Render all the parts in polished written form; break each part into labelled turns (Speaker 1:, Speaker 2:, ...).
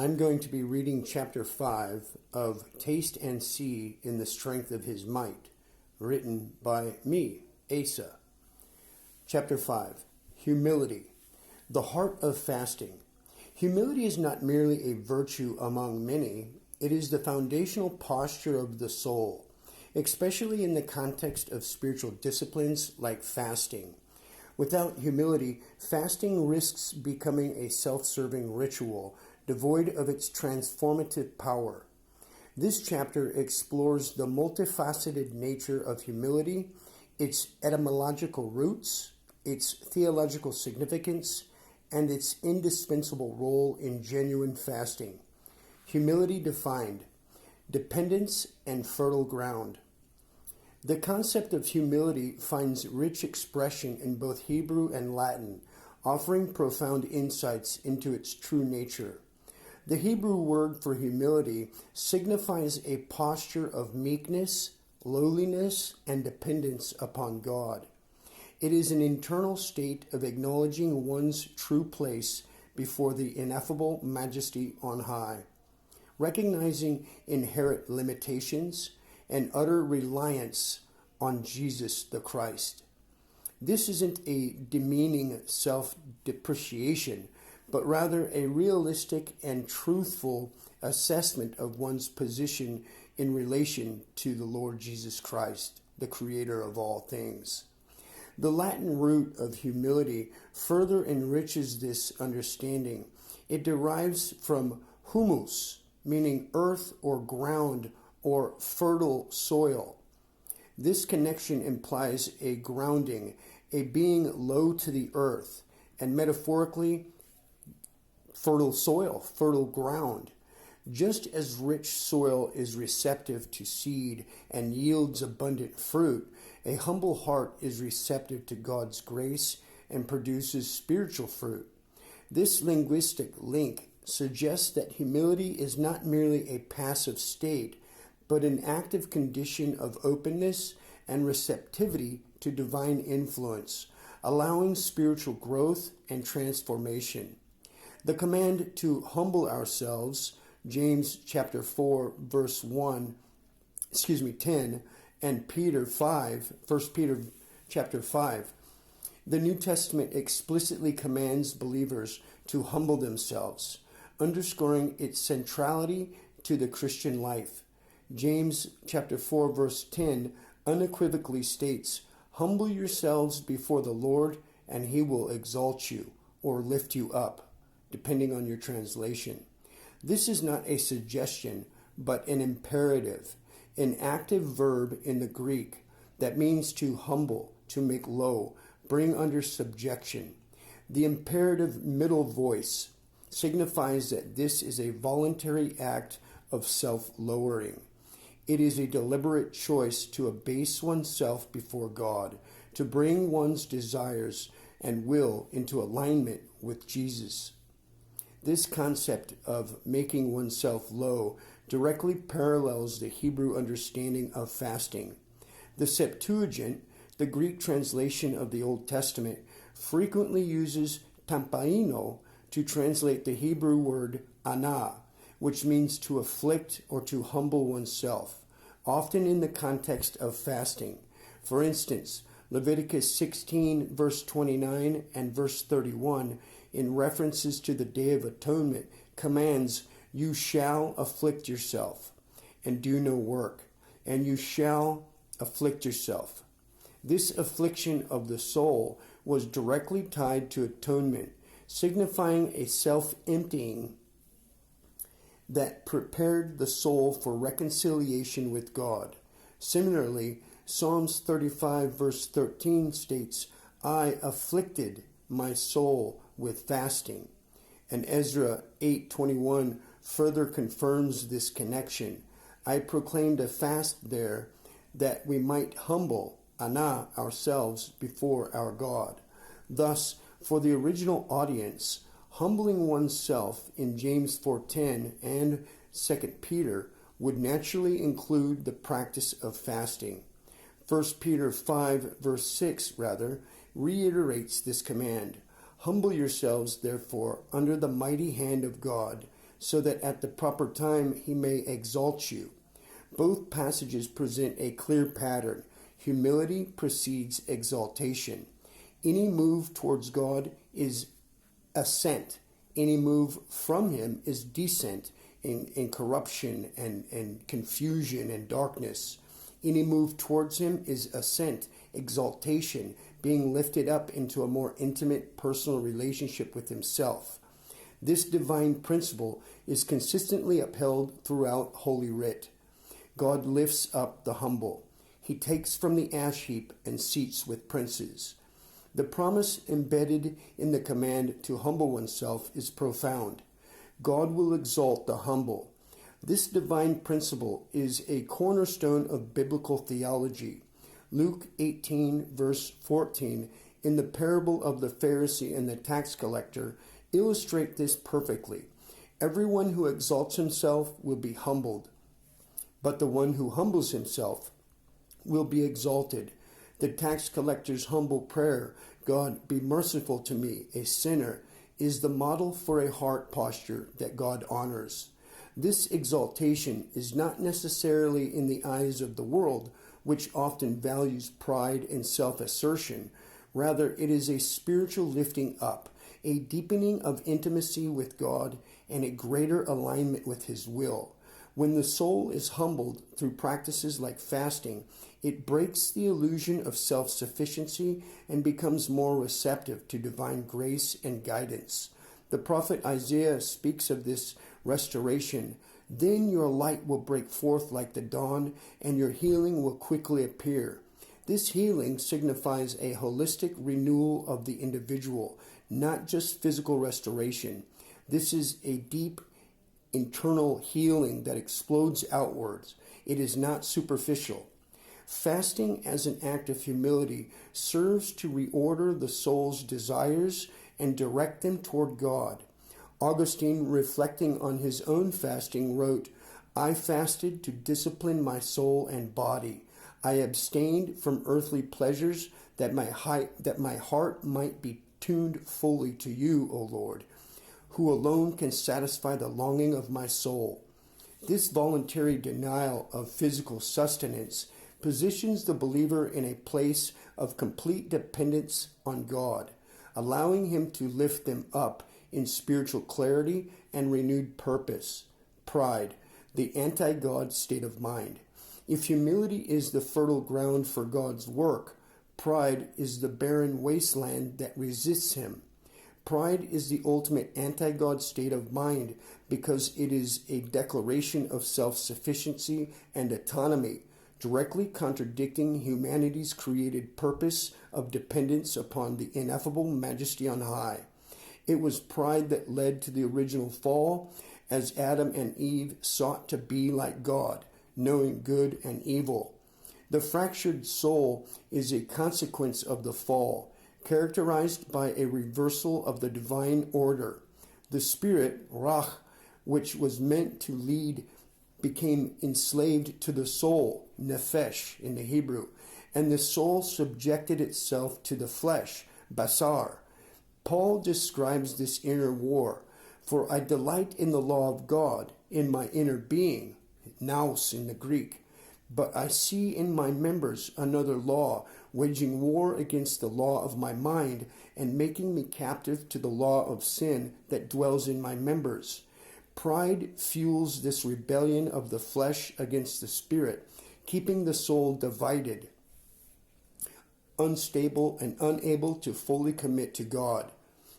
Speaker 1: I'm going to be reading chapter 5 of Taste and See in the Strength of His Might, written by me, Asa. Chapter 5, Humility, the heart of fasting. Humility is not merely a virtue among many, it is the foundational posture of the soul, especially in the context of spiritual disciplines like fasting. Without humility, fasting risks becoming a self-serving ritual, devoid of its transformative power. This chapter explores the multifaceted nature of humility, its etymological roots, its theological significance, and its indispensable role in genuine fasting. Humility defined: dependence and fertile ground. The concept of humility finds rich expression in both Hebrew and Latin, offering profound insights into its true nature. The Hebrew word for humility signifies a posture of meekness, lowliness, and dependence upon God. It is an internal state of acknowledging one's true place before the ineffable majesty on high, recognizing inherent limitations, and utter reliance on Jesus the Christ. This isn't a demeaning self-depreciation, but rather a realistic and truthful assessment of one's position in relation to the Lord Jesus Christ, the Creator of all things. The Latin root of humility further enriches this understanding. It derives from humus, meaning earth or ground or fertile soil. This connection implies a grounding, a being low to the earth, and metaphorically, fertile soil, fertile ground. Just as rich soil is receptive to seed and yields abundant fruit, a humble heart is receptive to God's grace and produces spiritual fruit. This linguistic link suggests that humility is not merely a passive state, but an active condition of openness and receptivity to divine influence, allowing spiritual growth and transformation. The command to humble ourselves, James chapter 4, verse 10, and Peter 5, 1 Peter chapter 5. The New Testament explicitly commands believers to humble themselves, underscoring its centrality to the Christian life. James chapter 4 verse 10 unequivocally states, "Humble yourselves before the Lord, and he will exalt you," or lift you up, depending on your translation. This is not a suggestion, but an imperative, an active verb in the Greek that means to humble, to make low, bring under subjection. The imperative middle voice signifies that this is a voluntary act of self-lowering. It is a deliberate choice to abase oneself before God, to bring one's desires and will into alignment with Jesus. This concept of making oneself low directly parallels the Hebrew understanding of fasting. The Septuagint, the Greek translation of the Old Testament, frequently uses tampaino to translate the Hebrew word ana, which means to afflict or to humble oneself, often in the context of fasting. For instance, Leviticus 16, verse 29 and verse 31, in references to the Day of Atonement, commands, "You shall afflict yourself, and do no work, and you shall afflict yourself." This affliction of the soul was directly tied to atonement, signifying a self-emptying that prepared the soul for reconciliation with God. Similarly, Psalms 35 verse 13 states, "I afflicted my soul with fasting." And Ezra 8:21 further confirms this connection. "I proclaimed a fast there that we might humble ourselves before our God." Thus, for the original audience, humbling oneself in James 4:10 and 2 Peter would naturally include the practice of fasting. 1 Peter 5 verse 6 reiterates this command. "Humble yourselves, therefore, under the mighty hand of God, so that at the proper time he may exalt you. Both passages present a clear pattern. Humility precedes exaltation. Any move towards God is ascent. Any move from him is descent in corruption and confusion and darkness. Any move towards him is ascent, exaltation, being lifted up into a more intimate personal relationship with himself. This divine principle is consistently upheld throughout Holy Writ. God lifts up the humble. He takes from the ash heap and seats with princes. The promise embedded in the command to humble oneself is profound. God will exalt the humble. This divine principle is a cornerstone of biblical theology. Luke 18, verse 14, in the parable of the Pharisee and the tax collector, illustrate this perfectly. Everyone who exalts himself will be humbled, but the one who humbles himself will be exalted. The tax collector's humble prayer, God, be merciful to me, a sinner, is the model for a heart posture that God honors. This exaltation is not necessarily in the eyes of the world, which often values pride and self-assertion. Rather, it is a spiritual lifting up, a deepening of intimacy with God, and a greater alignment with his will. When the soul is humbled through practices like fasting, it breaks the illusion of self-sufficiency and becomes more receptive to divine grace and guidance. The prophet Isaiah speaks of this restoration. Then your light will break forth like the dawn, and your healing will quickly appear. This healing signifies a holistic renewal of the individual, not just physical restoration. This is a deep internal healing that explodes outwards. It is not superficial. Fasting as an act of humility serves to reorder the soul's desires and direct them toward God. Augustine, reflecting on his own fasting, wrote, I fasted to discipline my soul and body. I abstained from earthly pleasures that my heart might be tuned fully to you, O Lord, who alone can satisfy the longing of my soul. This voluntary denial of physical sustenance positions the believer in a place of complete dependence on God, allowing him to lift them up in spiritual clarity and renewed purpose. Pride, the anti-God state of mind. If humility is the fertile ground for God's work, pride is the barren wasteland that resists him. Pride is the ultimate anti-God state of mind because it is a declaration of self-sufficiency and autonomy, directly contradicting humanity's created purpose of dependence upon the ineffable majesty on high. It was pride that led to the original fall, as Adam and Eve sought to be like God, knowing good and evil. The fractured soul is a consequence of the fall, characterized by a reversal of the divine order. The spirit, ruach, which was meant to lead, became enslaved to the soul, nephesh in the Hebrew, and the soul subjected itself to the flesh, basar. Paul describes this inner war. For I delight in the law of God, in my inner being, nous in the Greek. But I see in my members another law, waging war against the law of my mind, and making me captive to the law of sin that dwells in my members. Pride fuels this rebellion of the flesh against the spirit, keeping the soul divided, unstable, and unable to fully commit to God.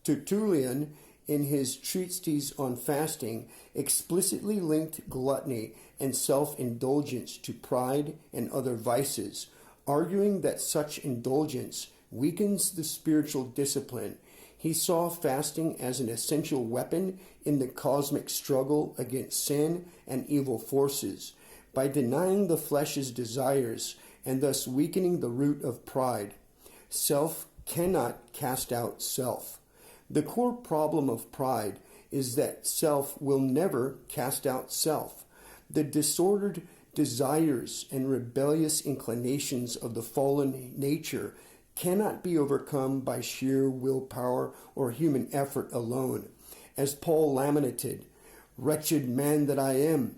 Speaker 1: Tertullian, in his treatise on fasting, explicitly linked gluttony and self-indulgence to pride and other vices, arguing that such indulgence weakens the spiritual discipline. He saw fasting as an essential weapon in the cosmic struggle against sin and evil forces. By denying the flesh's desires and thus weakening the root of pride, self cannot cast out self. The core problem of pride is that self will never cast out self. The disordered desires and rebellious inclinations of the fallen nature cannot be overcome by sheer willpower or human effort alone. As Paul lamented, Wretched man that I am,